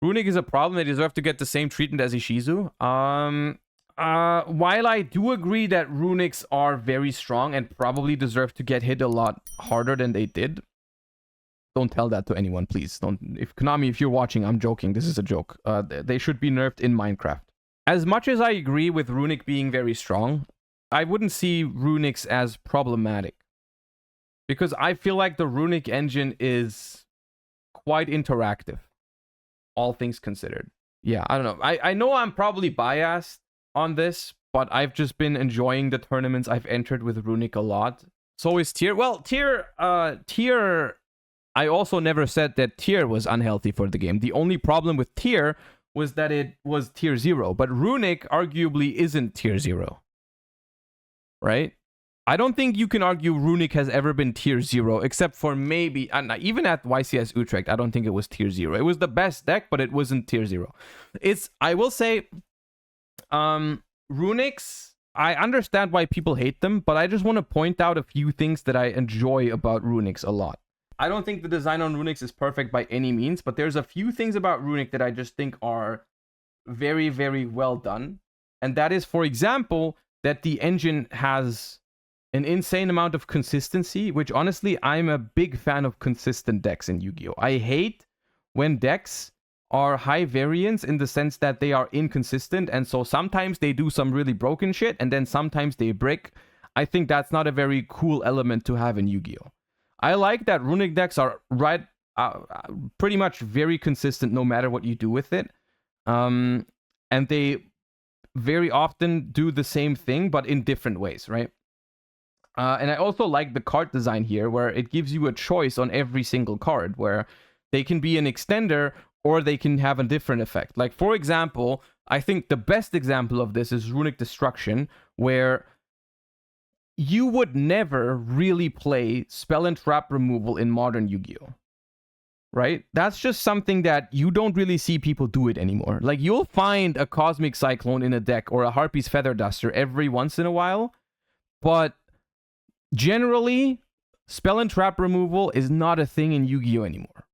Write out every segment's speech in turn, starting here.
Runick is a problem. They deserve to get the same treatment as Ishizu. While I do agree that Runicks are very strong and probably deserve to get hit a lot harder than they did, don't tell that to anyone, please. Don't. If Konami, if you're watching, I'm joking. This is a joke. They should be nerfed in Minecraft. As much as I agree with Runick being very strong, I wouldn't see Runicks as problematic. Because I feel like the Runick engine is quite interactive, all things considered. Yeah, I don't know. I know I'm probably biased on this, but I've just been enjoying the tournaments I've entered with Runick a lot. So is Tier. Well, Tier, I also never said that Tier was unhealthy for the game. The only problem with Tier was that it was Tier 0, but Runick arguably isn't Tier 0. Right? I don't think you can argue Runick has ever been Tier 0, except for maybe, even at YCS Utrecht, I don't think it was Tier 0. It was the best deck, but it wasn't Tier 0. I will say, Runicks, I understand why people hate them, but I just want to point out a few things that I enjoy about Runicks a lot. I don't think the design on Runicks is perfect by any means, but there's a few things about Runick that I just think are very, very well done. And that is, for example, that the engine has an insane amount of consistency, which honestly, I'm a big fan of consistent decks in Yu-Gi-Oh! I hate when decks are high variance in the sense that they are inconsistent, and so sometimes they do some really broken shit, and then sometimes they break. I think that's not a very cool element to have in Yu-Gi-Oh! I like that Runick decks are pretty much very consistent no matter what you do with it. And they very often do the same thing, but in different ways, right? And I also like the card design here, where it gives you a choice on every single card, where they can be an extender or they can have a different effect. Like, for example, I think the best example of this is Runick Destruction, where you would never really play Spell and Trap removal in modern Yu-Gi-Oh! Right? That's just something that you don't really see people do it anymore. Like, you'll find a Cosmic Cyclone in a deck or a Harpy's Feather Duster every once in a while, but generally, Spell and Trap removal is not a thing in Yu-Gi-Oh! Anymore.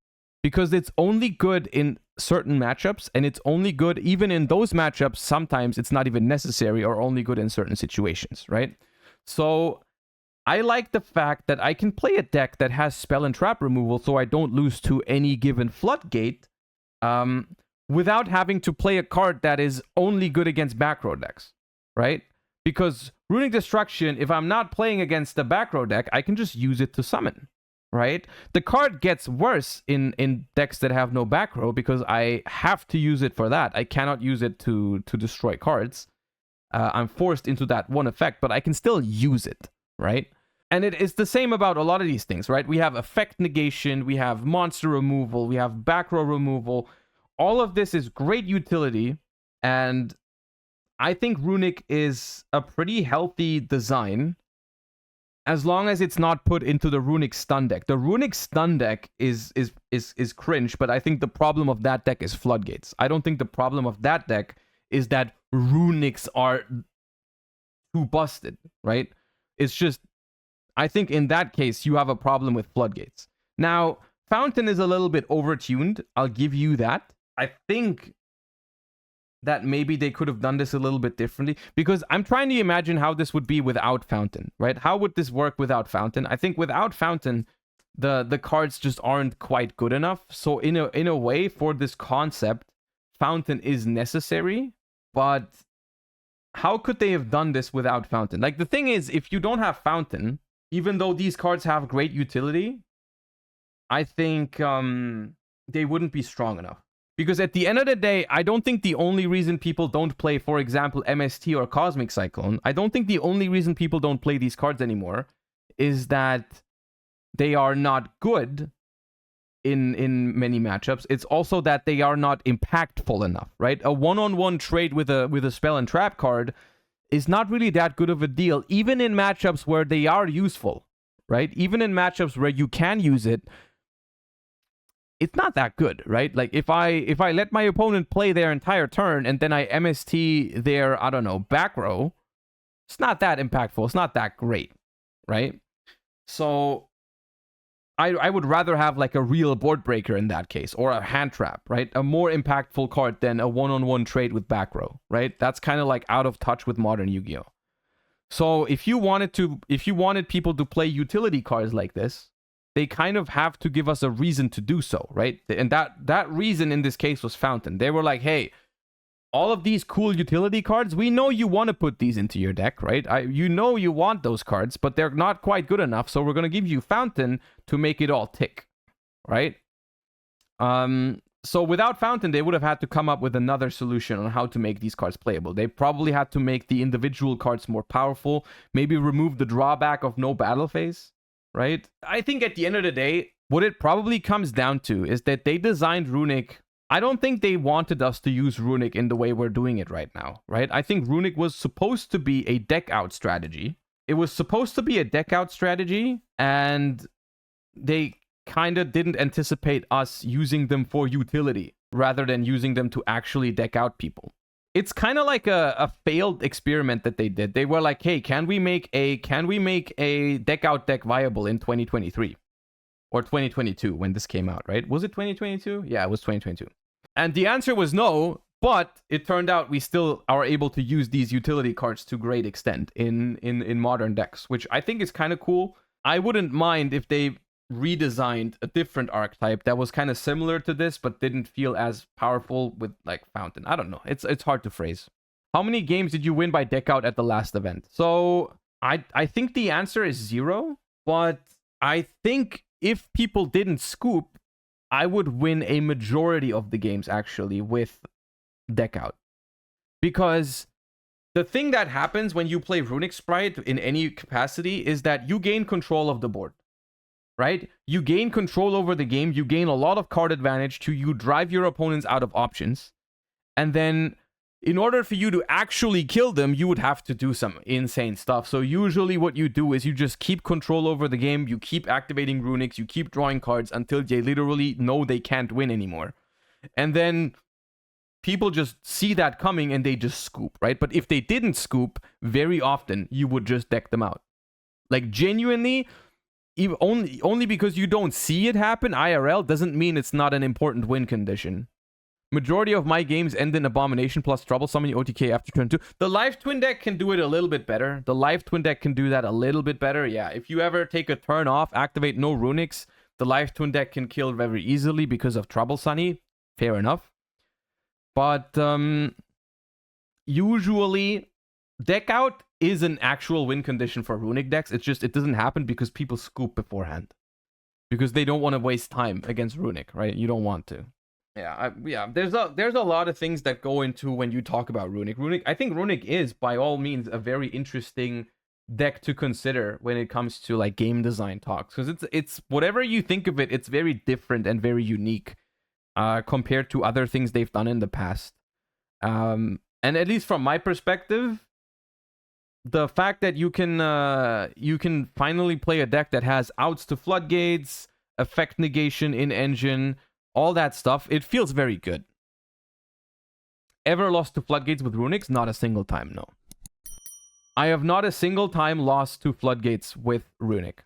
Because it's only good in certain matchups, and it's only good even in those matchups. Sometimes it's not even necessary, or only good in certain situations, right? So I like the fact that I can play a deck that has Spell and Trap removal, so I don't lose to any given Floodgate, without having to play a card that is only good against back row decks, right? Because Runick Destruction, if I'm not playing against the back row deck, I can just use it to summon, right? The card gets worse in decks that have no back row, because I have to use it for that. I cannot use it to destroy cards. I'm forced into that one effect, but I can still use it, right? And it is the same about a lot of these things, right? We have effect negation, we have monster removal, we have back row removal. All of this is great utility, and I think Runick is a pretty healthy design, as long as it's not put into the Runick stun deck. The Runick stun deck is cringe, but I think the problem of that deck is Floodgates. I don't think the problem of that deck is that Runicks are too busted, right? It's just, I think in that case, you have a problem with Floodgates. Now, Fountain is a little bit overtuned. I'll give you that. I think that maybe they could have done this a little bit differently, because I'm trying to imagine how this would be without Fountain, right? How would this work without Fountain? I think without Fountain, the cards just aren't quite good enough. So in a way, for this concept, Fountain is necessary, but how could they have done this without Fountain? Like, the thing is, if you don't have Fountain, even though these cards have great utility, I think they wouldn't be strong enough. Because at the end of the day, I don't think the only reason people don't play, for example, MST or Cosmic Cyclone, I don't think the only reason people don't play these cards anymore is that they are not good in many matchups. It's also that they are not impactful enough, right? A one-on-one trade with a Spell and Trap card is not really that good of a deal, even in matchups where they are useful, right? Even in matchups where you can use it, it's not that good, right? Like, if I let my opponent play their entire turn and then I MST their, I don't know, back row, it's not that impactful. It's not that great, right? So I would rather have like a real board breaker in that case, or a hand trap, right? A more impactful card than a one-on-one trade with back row, right? That's kind of like out of touch with modern Yu-Gi-Oh. So if you wanted people to play utility cards like this, they kind of have to give us a reason to do so, right? And that reason in this case was Fountain. They were like, hey, all of these cool utility cards, we know you want to put these into your deck, right? You know you want those cards, but they're not quite good enough, so we're going to give you Fountain to make it all tick, right? So without Fountain, they would have had to come up with another solution on how to make these cards playable. They probably had to make the individual cards more powerful, maybe remove the drawback of no battle phase, right? I think at the end of the day, what it probably comes down to is that they designed Runick. I don't think they wanted us to use Runick in the way we're doing it right now, right? I think Runick was supposed to be a deck out strategy. It was supposed to be a deck out strategy, and they kind of didn't anticipate us using them for utility rather than using them to actually deck out people. It's kind of like a failed experiment that they did. They were like, hey, can we make a deck out deck viable in 2023? Or 2022 when this came out, right? Was it 2022? Yeah, it was 2022. And the answer was no, but it turned out we still are able to use these utility cards to great extent in modern decks, which I think is kind of cool. I wouldn't mind if they redesigned a different archetype that was kind of similar to this, but didn't feel as powerful with like Fountain. I don't know. It's hard to phrase. How many games did you win by deck out at the last event? So I think the answer is 0, but I think if people didn't scoop, I would win a majority of the games actually with deck out. Because the thing that happens when you play Runick Sprite in any capacity is that you gain control of the board, right? You gain control over the game, you gain a lot of card advantage you drive your opponents out of options. And then in order for you to actually kill them, you would have to do some insane stuff. So usually what you do is you just keep control over the game, you keep activating Runicks, you keep drawing cards until they literally know they can't win anymore. And then people just see that coming and they just scoop, right? But if they didn't scoop, very often you would just deck them out. Like genuinely, only because you don't see it happen IRL doesn't mean it's not an important win condition. Majority of my games end in Abomination plus Trouble Summon OTK after turn 2. The Live Twin deck can do it a little bit better. The Live Twin deck can do that a little bit better. Yeah, if you ever take a turn off, activate no Runicks, the Live Twin deck can kill very easily because of Trouble Sunny. Fair enough. But usually, deck out is an actual win condition for Runick decks. It's just, it doesn't happen because people scoop beforehand. Because they don't want to waste time against Runick, right? You don't want to. Yeah, there's a lot of things that go into when you talk about Runick. I think Runick is by all means a very interesting deck to consider when it comes to like game design talks, because it's whatever you think of it, it's very different and very unique compared to other things they've done in the past. And at least from my perspective, the fact that you can finally play a deck that has outs to floodgates, effect negation in engine, all that stuff, it feels very good. Ever lost to floodgates with Runicks? Not a single time, no. I have not a single time lost to floodgates with Runick.